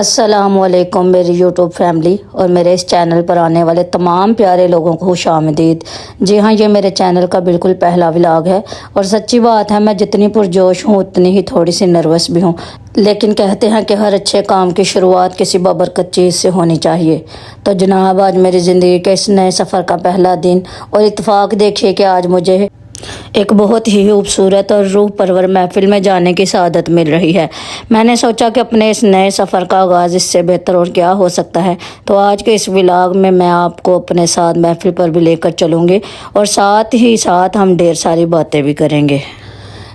السلام علیکم میری یوٹیوب فیملی اور میرے اس چینل پر آنے والے تمام پیارے لوگوں کو خوش آمدید۔ جی ہاں، یہ میرے چینل کا بالکل پہلا ولاگ ہے اور سچی بات ہے میں جتنی پرجوش ہوں اتنی ہی تھوڑی سی نروس بھی ہوں، لیکن کہتے ہیں کہ ہر اچھے کام کی شروعات کسی بابرکت چیز سے ہونی چاہیے۔ تو جناب آج میری زندگی کے اس نئے سفر کا پہلا دن اور اتفاق دیکھیے کہ آج مجھے ایک بہت ہی خوبصورت اور روح پرور محفل میں جانے کی سعادت مل رہی ہے۔ میں نے سوچا کہ اپنے اس نئے سفر کا آغاز اس سے بہتر اور کیا ہو سکتا ہے، تو آج کے اس ولاگ میں آپ کو اپنے ساتھ محفل پر بھی لے کر چلوں گی اور ساتھ ہی ساتھ ہم ڈھیر ساری باتیں بھی کریں گے۔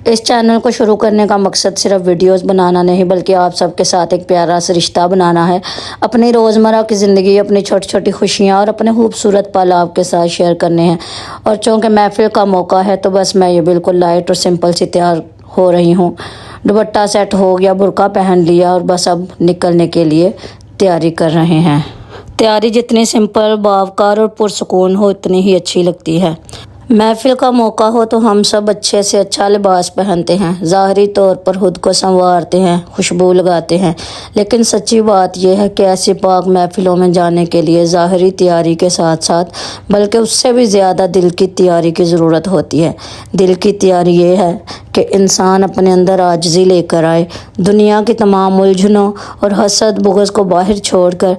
اس چینل کو شروع کرنے کا مقصد صرف ویڈیوز بنانا نہیں بلکہ آپ سب کے ساتھ ایک پیارا سا رشتہ بنانا ہے، اپنی روزمرہ کی زندگی، اپنی چھوٹی چھوٹی خوشیاں اور اپنے خوبصورت پل آپ کے ساتھ شیئر کرنے ہیں۔ اور چونکہ محفل کا موقع ہے تو بس میں یہ بالکل لائٹ اور سمپل سی تیار ہو رہی ہوں، دوپٹہ سیٹ ہو گیا، برقع پہن لیا اور بس اب نکلنے کے لیے تیاری کر رہے ہیں۔ تیاری جتنی سمپل، باوقار اور پرسکون ہو اتنی ہی اچھی لگتی ہے۔ محفل کا موقع ہو تو ہم سب اچھے سے اچھا لباس پہنتے ہیں، ظاہری طور پر خود کو سنوارتے ہیں، خوشبو لگاتے ہیں، لیکن سچی بات یہ ہے کہ ایسی پاک محفلوں میں جانے کے لیے ظاہری تیاری کے ساتھ ساتھ بلکہ اس سے بھی زیادہ دل کی تیاری کی ضرورت ہوتی ہے۔ دل کی تیاری یہ ہے کہ انسان اپنے اندر عاجزی لے کر آئے، دنیا کی تمام الجھنوں اور حسد بغض کو باہر چھوڑ کر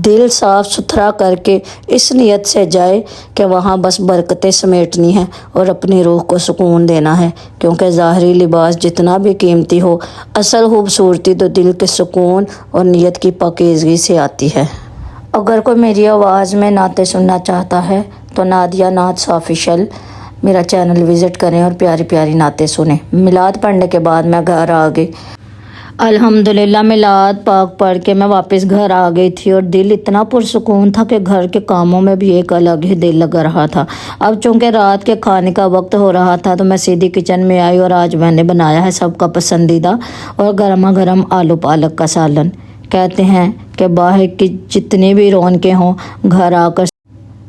دل صاف ستھرا کر کے اس نیت سے جائے کہ وہاں بس برکتیں سمیٹنی ہیں اور اپنی روح کو سکون دینا ہے، کیونکہ ظاہری لباس جتنا بھی قیمتی ہو، اصل خوبصورتی تو دل کے سکون اور نیت کی پاکیزگی سے آتی ہے۔ اگر کوئی میری آواز میں نعتیں سننا چاہتا ہے تو نادیہ نعت آفیشل میرا چینل وزٹ کریں اور پیاری پیاری نعتیں سنیں۔ میلاد پڑھنے کے بعد میں گھر آ گئی، الحمدللہ میلاد پاک پڑھ کے میں واپس گھر آ گئی تھی اور دل اتنا پرسکون تھا کہ گھر کے کاموں میں بھی ایک الگ ہی دل لگ رہا تھا۔ اب چونکہ رات کے کھانے کا وقت ہو رہا تھا تو میں سیدھی کچن میں آئی اور آج میں نے بنایا ہے سب کا پسندیدہ اور گرما گرم آلو پالک کا سالن۔ کہتے ہیں کہ باہر کی جتنی بھی رونقیں ہوں، گھر آ کر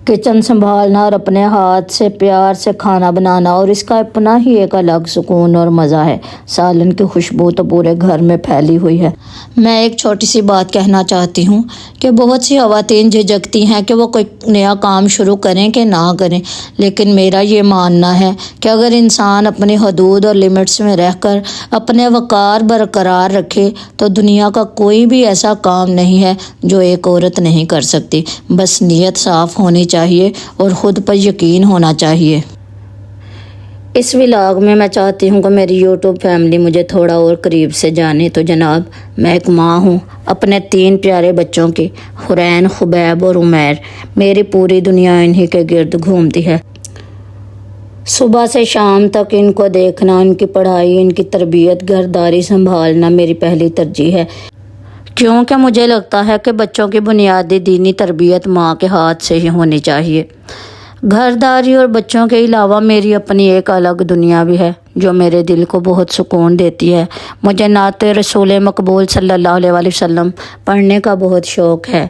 کچن سنبھالنا اور اپنے ہاتھ سے پیار سے کھانا بنانا اور اس کا اپنا ہی ایک الگ سکون اور مزہ ہے۔ سالن کی خوشبو تو پورے گھر میں پھیلی ہوئی ہے۔ میں ایک چھوٹی سی بات کہنا چاہتی ہوں کہ بہت سی خواتین جھجکتی ہیں کہ وہ کوئی نیا کام شروع کریں کہ نہ کریں، لیکن میرا یہ ماننا ہے کہ اگر انسان اپنی حدود اور لمٹس میں رہ کر اپنے وقار برقرار رکھے تو دنیا کا کوئی بھی ایسا کام نہیں ہے جو ایک عورت نہیں کر سکتی۔ بس نیت صاف ہونی چاہیے اور خود پر یقین ہونا چاہیے۔ اس ولاگ میں چاہتی ہوں کہ میری یوٹیوب فیملی مجھے تھوڑا اور قریب سے جانے۔ تو جناب میں ایک ماں ہوں اپنے 3 پیارے بچوں کی، حرین، خبیب اور عمیر۔ میری پوری دنیا انہی کے گرد گھومتی ہے۔ صبح سے شام تک ان کو دیکھنا، ان کی پڑھائی، ان کی تربیت، گھرداری سنبھالنا میری پہلی ترجیح ہے، کیونکہ مجھے لگتا ہے کہ بچوں کی بنیادی دینی تربیت ماں کے ہاتھ سے ہی ہونی چاہیے۔ گھرداری اور بچوں کے علاوہ میری اپنی ایک الگ دنیا بھی ہے جو میرے دل کو بہت سکون دیتی ہے۔ مجھے نعت رسول مقبول صلی اللہ علیہ وآلہ وسلم پڑھنے کا بہت شوق ہے۔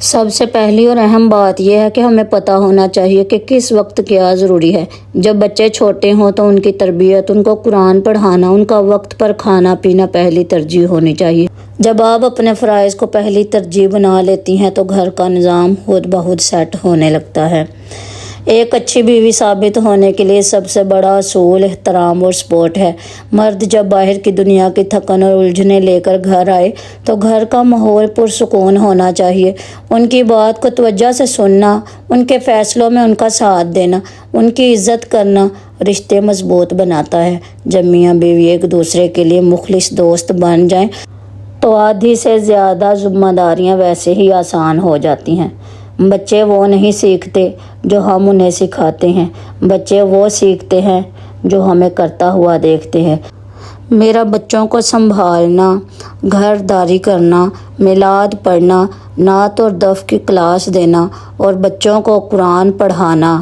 سب سے پہلی اور اہم بات یہ ہے کہ ہمیں پتہ ہونا چاہیے کہ کس وقت کیا ضروری ہے۔ جب بچے چھوٹے ہوں تو ان کی تربیت، ان کو قرآن پڑھانا، ان کا وقت پر کھانا پینا پہلی ترجیح ہونی چاہیے۔ جب آپ اپنے فرائض کو پہلی ترجیح بنا لیتی ہیں تو گھر کا نظام خود بخود سیٹ ہونے لگتا ہے۔ ایک اچھی بیوی ثابت ہونے کے لیے سب سے بڑا اصول احترام اور سپورٹ ہے۔ مرد جب باہر کی دنیا کی تھکن اور الجھنیں لے کر گھر آئے تو گھر کا ماحول پرسکون ہونا چاہیے۔ ان کی بات کو توجہ سے سننا، ان کے فیصلوں میں ان کا ساتھ دینا، ان کی عزت کرنا رشتے مضبوط بناتا ہے۔ جب میاں بیوی ایک دوسرے کے لیے مخلص دوست بن جائیں تو آدھی سے زیادہ ذمہ داریاں ویسے ہی آسان ہو جاتی ہیں۔ بچے وہ نہیں سیکھتے جو ہم انہیں سکھاتے ہیں، بچے وہ سیکھتے ہیں جو ہمیں کرتا ہوا دیکھتے ہیں۔ میرا بچوں کو سنبھالنا، گھرداری کرنا، میلاد پڑھنا، نعت اور دف کی کلاس دینا اور بچوں کو قرآن پڑھانا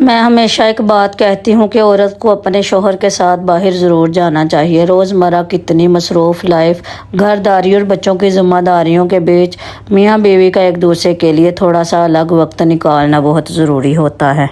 میں ہمیشہ ایک بات کہتی ہوں کہ عورت کو اپنے شوہر کے ساتھ باہر ضرور جانا چاہیے۔ روزمرہ کتنی مصروف لائف، گھر داری اور بچوں کی ذمہ داریوں کے بیچ میاں بیوی کا ایک دوسرے کے لیے تھوڑا سا الگ وقت نکالنا بہت ضروری ہوتا ہے۔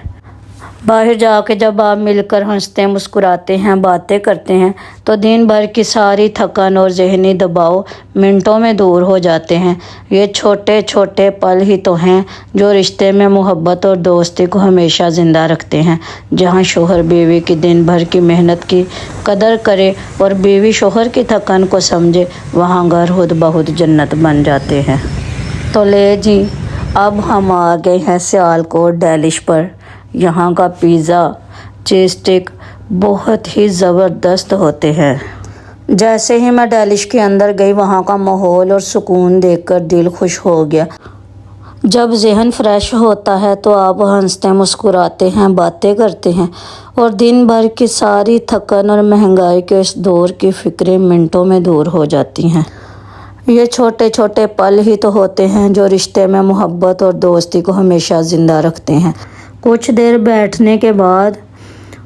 باہر جا کے جب آپ مل کر ہنستے مسکراتے ہیں، باتیں کرتے ہیں تو دن بھر کی ساری تھکن اور ذہنی دباؤ منٹوں میں دور ہو جاتے ہیں۔ یہ چھوٹے چھوٹے پل ہی تو ہیں جو رشتے میں محبت اور دوستی کو ہمیشہ زندہ رکھتے ہیں۔ جہاں شوہر بیوی کی دن بھر کی محنت کی قدر کرے اور بیوی شوہر کی تھکن کو سمجھے، وہاں گھر خود بخود جنت بن جاتے ہیں۔ تو لے جی، اب ہم آ گئے ہیں سیالکوٹ ڈیلش پر۔ یہاں کا پیزا، چیز اسٹک بہت ہی زبردست ہوتے ہیں۔ جیسے ہی میں ڈیلش کے اندر گئی، وہاں کا ماحول اور سکون دیکھ کر دل خوش ہو گیا۔ جب ذہن فریش ہوتا ہے تو آپ ہنستے مسکراتے ہیں، باتیں کرتے ہیں اور دن بھر کی ساری تھکن اور مہنگائی کے اس دور کی فکریں منٹوں میں دور ہو جاتی ہیں۔ یہ چھوٹے چھوٹے پل ہی تو ہوتے ہیں جو رشتے میں محبت اور دوستی کو ہمیشہ زندہ رکھتے ہیں۔ کچھ دیر بیٹھنے کے بعد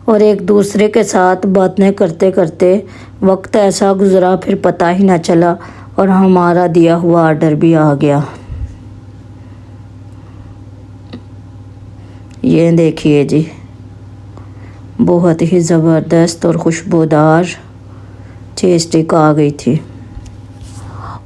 اور ایک دوسرے کے ساتھ باتیں کرتے کرتے وقت ایسا گزرا، پھر پتہ ہی نہ چلا اور ہمارا دیا ہوا آرڈر بھی آ گیا۔ یہ دیکھیے جی، بہت ہی زبردست اور خوشبودار چیز اسٹک آ گئی تھی۔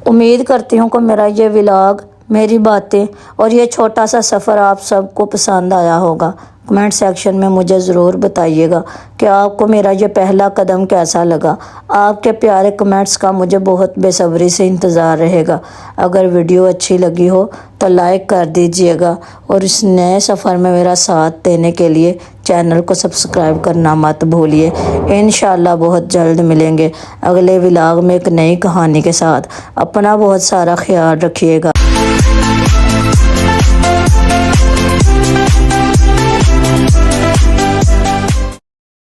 امید کرتی ہوں کہ میرا یہ ولاگ، میری باتیں اور یہ چھوٹا سا سفر آپ سب کو پسند آیا ہوگا۔ کمنٹ سیکشن میں مجھے ضرور بتائیے گا کہ آپ کو میرا یہ پہلا قدم کیسا لگا۔ آپ کے پیارے کمنٹس کا مجھے بہت بے صبری سے انتظار رہے گا۔ اگر ویڈیو اچھی لگی ہو تو لائک کر دیجیے گا اور اس نئے سفر میں میرا ساتھ دینے کے لیے چینل کو سبسکرائب کرنا مت بھولیے۔ انشاءاللہ بہت جلد ملیں گے اگلے ولاگ میں ایک نئی کہانی کے ساتھ۔ اپنا بہت سارا خیال رکھیے گا۔